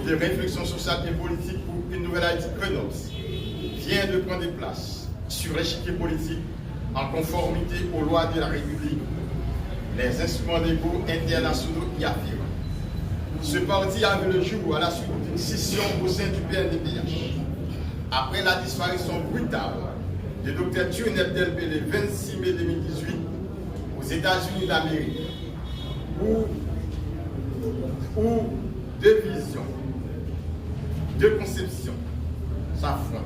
de réflexion sociale et politique pour une nouvelle Haïti Grenoble vient de prendre place sur l'échiquier politique en conformité aux lois de la République. Les instruments légaux internationaux y affirment. Ce parti a vu le jour à la suite d'une scission au sein du PNDPH. Après la disparition brutale de Dr Thionel Delpé le 26 mai 2018 aux États-Unis d'Amérique, où deux visions, deux conceptions s'affrontent.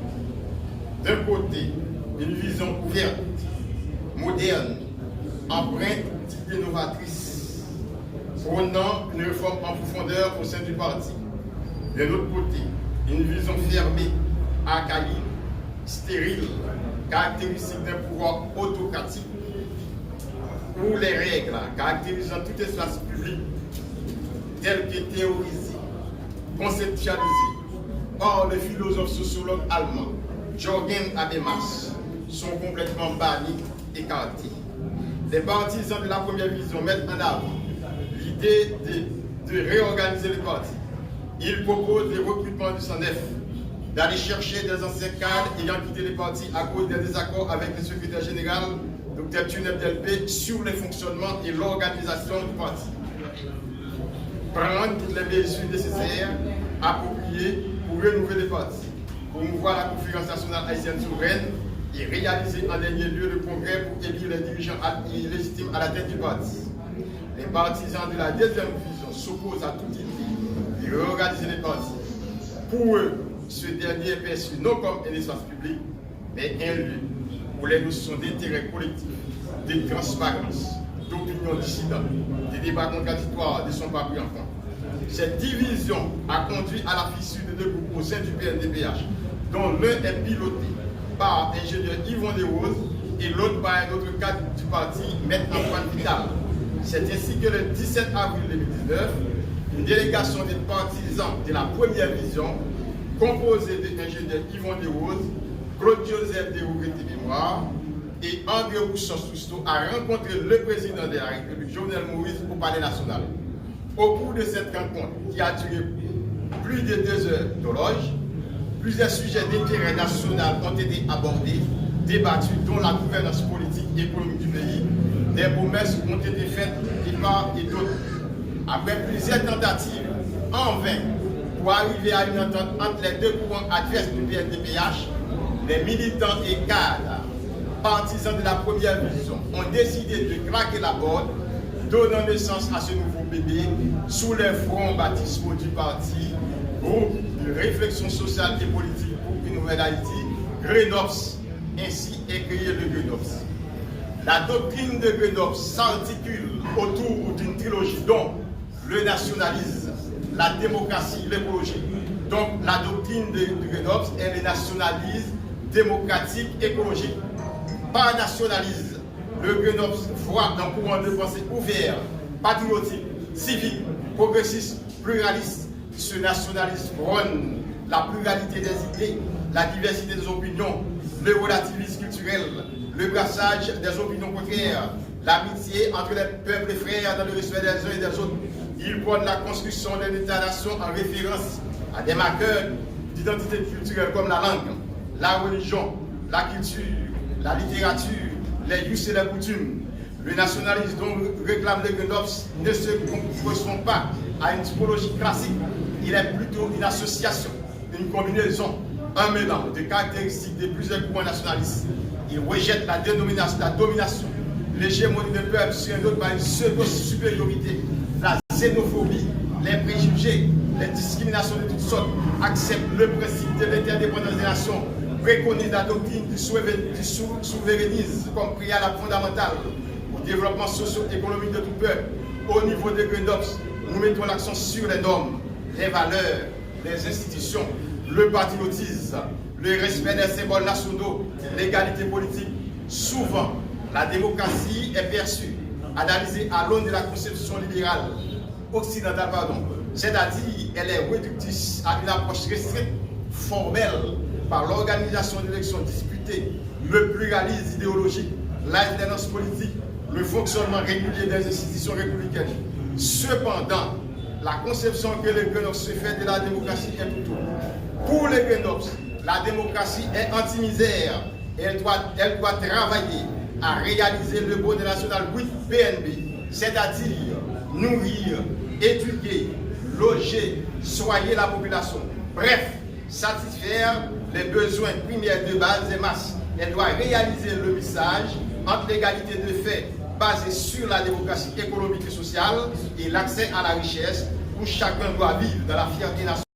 D'un côté, une vision ouverte, moderne, empreinte d'idées novatrices, prônant une réforme en profondeur au sein du parti. De l'autre côté, une vision fermée, archaïque, stérile, caractéristique d'un pouvoir autocratique, où les règles caractérisant tout espace public, telles que théorisées, conceptualisées par le philosophe sociologue allemand Jürgen Habermas, sont complètement bannies, écartées. Les partisans de la première vision mettent en avant l'idée de réorganiser le parti. Ils proposent le recrutement du 109, d'aller chercher des anciens cadres ayant quitté le parti à cause des désaccords avec le secrétaire général Dr Thionel Delpé sur le fonctionnement et l'organisation du parti. Prendre toutes les mesures nécessaires, appropriées pour renouveler le parti, promouvoir la conférence nationale haïtienne souveraine et réaliser en dernier lieu le congrès pour élire les dirigeants illégitimes à la tête du parti. Les partisans de la deuxième vision s'opposent à toute idée de réorganiser les partis. Pour eux, ce dernier est perçu non comme un espace public, mais un lieu où les notions d'intérêt collectif, de transparence, d'opinion dissidente, des débats contradictoires ne sont pas pris en compte. Cette division a conduit à la fissure de deux groupes au sein du PNDPH, dont l'un est piloté par l'ingénieur Yvon Desroses et l'autre par un autre cadre du parti, Maître Antoine Vidal. C'est ainsi que le 17 avril 2019, une délégation des partisans de la première vision, composée de l'ingénieur Yvon Desroses, Claude Joseph Desrouet de mémoire et André Roussos-Sousto, a rencontré le président de la République, Jovenel Moïse, au Palais national. Au cours de cette rencontre, qui a duré plus de 2 heures d'horloge, plusieurs sujets d'intérêt national ont été abordés, débattus, dont la gouvernance politique et économique du pays. Des promesses ont été faites de part et d'autre. Après plusieurs tentatives, en vain, pour arriver à une entente entre les deux courants adverses du PNDPH, les militants et cadres, partisans de la première vision, ont décidé de craquer la porte, donnant naissance à ce nouveau bébé sous les fronts baptismaux du parti, groupe de réflexion sociale et politique pour une nouvelle Haïti, Grenops, ainsi est créé le Grenops. La doctrine de Grenoble s'articule autour d'une trilogie dont le nationalisme, la démocratie, l'écologie. Donc la doctrine de Grenoble est le nationalisme démocratique écologique. Par nationalisme, le Grenoble voit un courant de pensée ouvert, patriotique, civique, progressiste, pluraliste. Ce nationalisme prône la pluralité des idées, la diversité des opinions, le relativisme culturel, le brassage des opinions contraires, l'amitié entre les peuples frères dans le respect des uns et des autres. Il prône la construction d'un État-nation en référence à des marqueurs d'identité culturelle comme la langue, la religion, la culture, la littérature, les us et les coutumes. Le nationalisme dont réclame le Grenoble ne se correspond pas à une typologie classique. Il est plutôt une association, une combinaison, un mélange de caractéristiques de plusieurs courants nationalistes. Il rejette la domination, l'hégémonie d'un peuple sur un autre par une pseudo-supériorité, la xénophobie, les préjugés, les discriminations de toutes sortes, accepte le principe de l'interdépendance des nations, préconise la doctrine du souverainisme comme préalable fondamental au développement socio-économique de tout peuple. Au niveau de Grenoble, nous mettons l'accent sur les normes, les valeurs, les institutions, le patriotisme, le respect des symboles nationaux, l'égalité politique. Souvent, la démocratie est perçue, analysée à l'aune de la conception libérale, occidentale, c'est-à-dire elle est réductrice à une approche restricte, formelle, par l'organisation d'élections disputées, le pluralisme idéologique, l'alternance politique, le fonctionnement régulier des institutions républicaines. Cependant, la conception que le Grenoble se fait de la démocratie est tout autre. Pour le Grenoble, la démocratie est anti-misère et elle doit travailler à réaliser le bonheur national brut BNB, c'est-à-dire nourrir, éduquer, loger, soigner la population. Bref, satisfaire les besoins primaires de base des masses. Elle doit réaliser le message entre l'égalité de fait basée sur la démocratie économique et sociale et l'accès à la richesse où chacun doit vivre dans la fierté nationale.